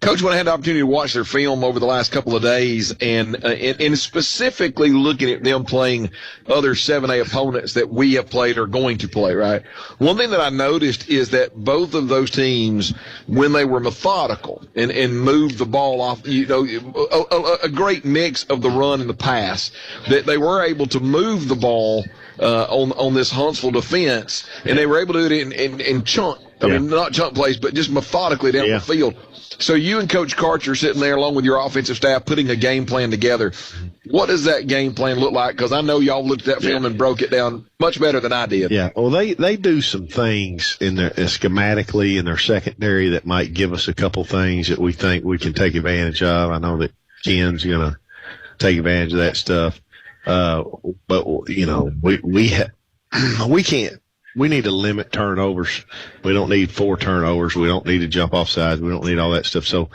Coach, when I had the opportunity to watch their film over the last couple of days and specifically looking at them playing other 7A opponents that we have played or going to play, right? One thing that I noticed is that both of those teams, when they were methodical and moved the ball off, a great mix of the run and the pass, that they were able to move the ball on this Huntsville defense, and they were able to do it in chunk. Not chunk plays, but just methodically down the field. So you and Coach Karcher are sitting there along with your offensive staff putting a game plan together. What does that game plan look like? Because I know y'all looked at that film and broke it down much better than I did. Yeah, well, they do some things in their schematically in their secondary that might give us a couple things that we think we can take advantage of. I know that Ken's going to take advantage of that stuff. But we can't. We need to limit turnovers. We don't need 4 turnovers. We don't need to jump off sides. We don't need all that stuff. So,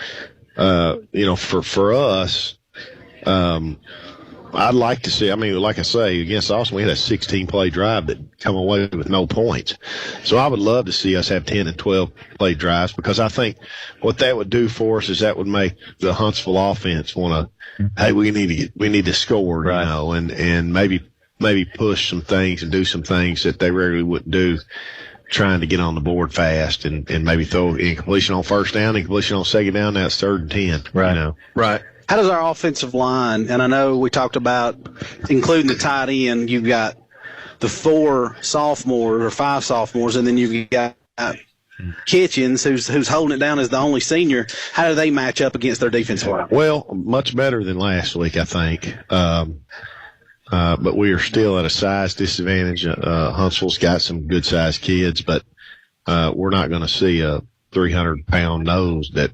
for us, I'd like to see, I mean, like I say, against Austin, we had a 16-play drive that come away with no points. So I would love to see us have 10 and 12-play drives, because I think what that would do for us is that would make the Huntsville offense want to, hey, we need to score, right. You know, and maybe push some things and do some things that they rarely wouldn't do, trying to get on the board fast and maybe throw incompletion on first down, incompletion on second down. Now it's 3rd and 10. Right. You know? Right. How does our offensive line, and I know we talked about including the tight end, you've got the 4 sophomores or 5 sophomores, and then you've got Kitchens, who's holding it down as the only senior. How do they match up against their defensive line? Well, much better than last week, I think. But we are still at a size disadvantage. Huntsville's got some good-sized kids, but we're not going to see a 300-pound nose that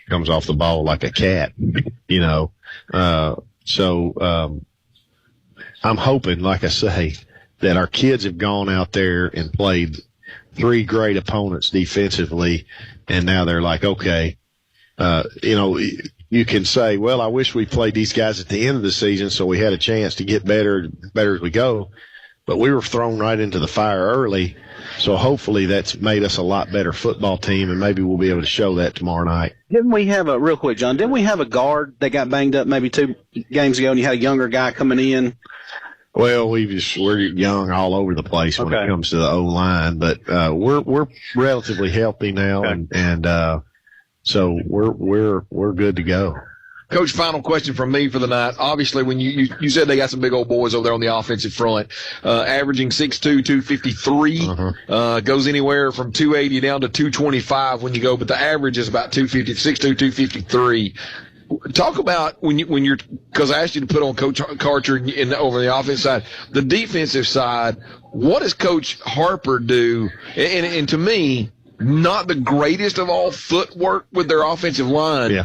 comes off the ball like a cat, you know. So I'm hoping, like I say, that our kids have gone out there and played 3 great opponents defensively, and now they're like, okay, you know, you can say, well, I wish we played these guys at the end of the season so we had a chance to get better as we go. But we were thrown right into the fire early, so hopefully that's made us a lot better football team, and maybe we'll be able to show that tomorrow night. Didn't we have real quick, John, didn't we have a guard that got banged up maybe 2 games ago, and you had a younger guy coming in? Well, we're young all over the place when it comes to the O-line, but we're relatively healthy now, and so we're good to go. Coach, final question from me for the night. Obviously, when you said they got some big old boys over there on the offensive front, averaging 6'2", 253, goes anywhere from 280 down to 225 when you go, but the average is about 250, 6'2", 253. Talk about when you're, because I asked you to put on Coach Karcher over the offensive side, the defensive side. What does Coach Harper do? And to me, not the greatest of all footwork with their offensive line. Yeah.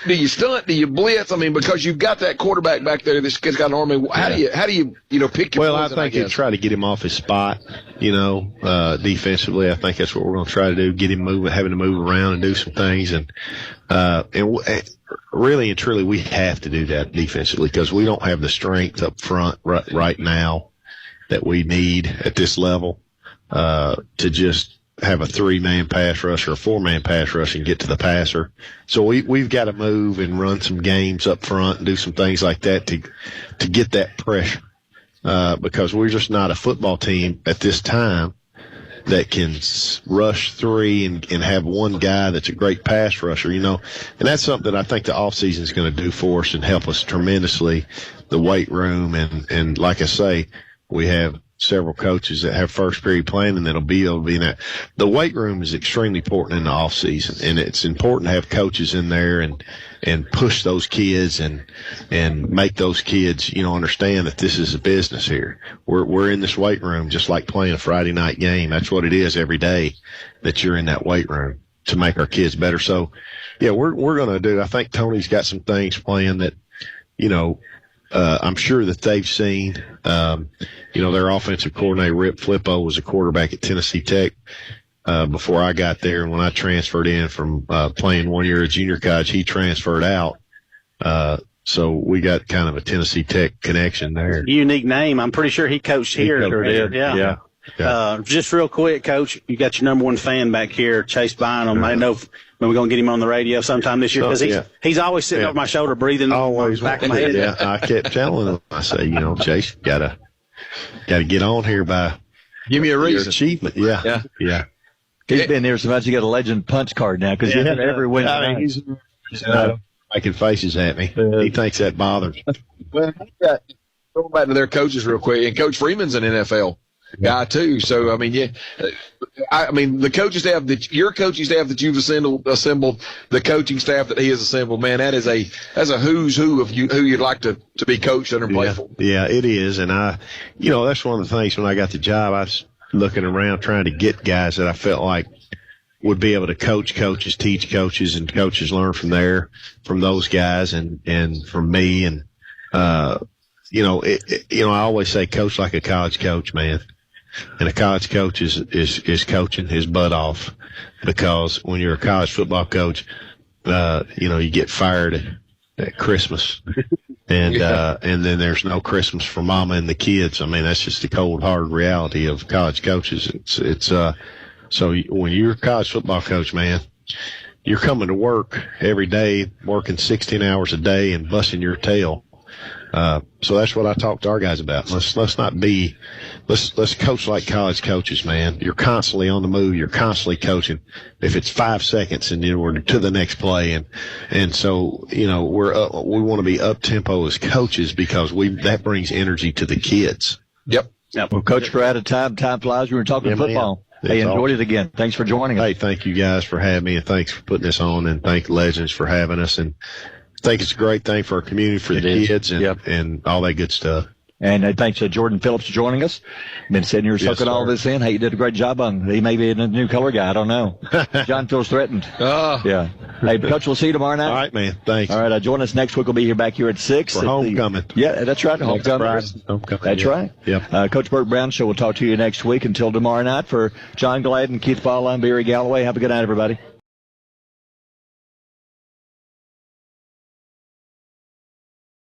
Do you stunt? Do you blitz? I mean, because you've got that quarterback back there. This kid's got an arm. How do you pick your Well, I poison, think you try to get him off his spot, you know, defensively. I think that's what we're going to try to do, get him moving, having to move around and do some things. And really and truly, we have to do that defensively because we don't have the strength up front right now that we need at this level to just have a 3-man pass rush or a 4-man pass rush and get to the passer. So we've got to move and run some games up front and do some things like that to get that pressure. Because we're just not a football team at this time that can rush 3 and have one guy that's a great pass rusher, you know. And that's something that I think the offseason is going to do for us and help us tremendously, the weight room. And like I say, we have several coaches that have first period planning that'll be able to be in that. The weight room is extremely important in the off season, and it's important to have coaches in there and push those kids and make those kids, you know, understand that this is a business here. We're in this weight room just like playing a Friday night game. That's what it is every day that you're in that weight room to make our kids better. So yeah, we're going to do, I think Tony's got some things planned that, you know, I'm sure that they've seen. You know, their offensive coordinator, Rip Flippo, was a quarterback at Tennessee Tech before I got there. And when I transferred in from playing 1 year at junior college, he transferred out. So we got kind of a Tennessee Tech connection there. Unique name. I'm pretty sure he coached here. Sure did. Yeah. Just real quick, Coach, you got your number 1 fan back here, Chase Bynum. I know when we're going to get him on the radio sometime this year because he's always sitting over my shoulder breathing. Always back of my head. Yeah, I kept telling him, I say, you know, Chase, gotta get on here by give me a reason. Your achievement. Yeah. He's been here so much. He got a legend punch card now because you have every Wednesday. I mean, he's making faces at me. He thinks that bothers me. Well, going back to their coaches real quick, and Coach Freeman's an NFL guy too. So I mean, the coaching staff your coaching staff that you've assembled, the coaching staff that he has assembled, man, that's a who's who of who you'd like to be coached under and play for. Yeah, it is, and that's one of the things when I got the job, I was looking around trying to get guys that I felt like would be able to coach coaches, teach coaches, and coaches learn from those guys and from me. And I always say coach like a college coach, man. And a college coach is coaching his butt off, because when you're a college football coach, you get fired at Christmas. And then there's no Christmas for mama and the kids. I mean, that's just the cold, hard reality of college coaches. So when you're a college football coach, man, you're coming to work every day, working 16 hours a day and busting your tail. So that's what I talk to our guys about. Let's coach like college coaches, man. You're constantly on the move. You're constantly coaching. If it's 5 seconds and then we're to the next play. And so, we want to be up tempo as coaches because that brings energy to the kids. Yep. Well, Coach, we're out of time. Time flies. We were talking football. Hey, enjoyed it again. Thanks for joining us. Hey, thank you guys for having me, and thanks for putting this on, and thank Legends for having us. And I think it's a great thing for our community, for the kids, and all that good stuff. And thanks to Jordan Phillips for joining us. Been sitting here soaking all this in. Hey, you did a great job on. He may be a new color guy. I don't know. John feels threatened. Yeah. Hey, Coach, we'll see you tomorrow night. All right, man. Thanks. All right. Join us next week. We'll be back here at 6. For homecoming. Yeah, that's right. Homecoming. That's right. Yep. Coach Bert Browne Show. We'll talk to you next week. Until tomorrow night, for John Glad and Keith Ball, I'm Barry Galloway. Have a good night, everybody.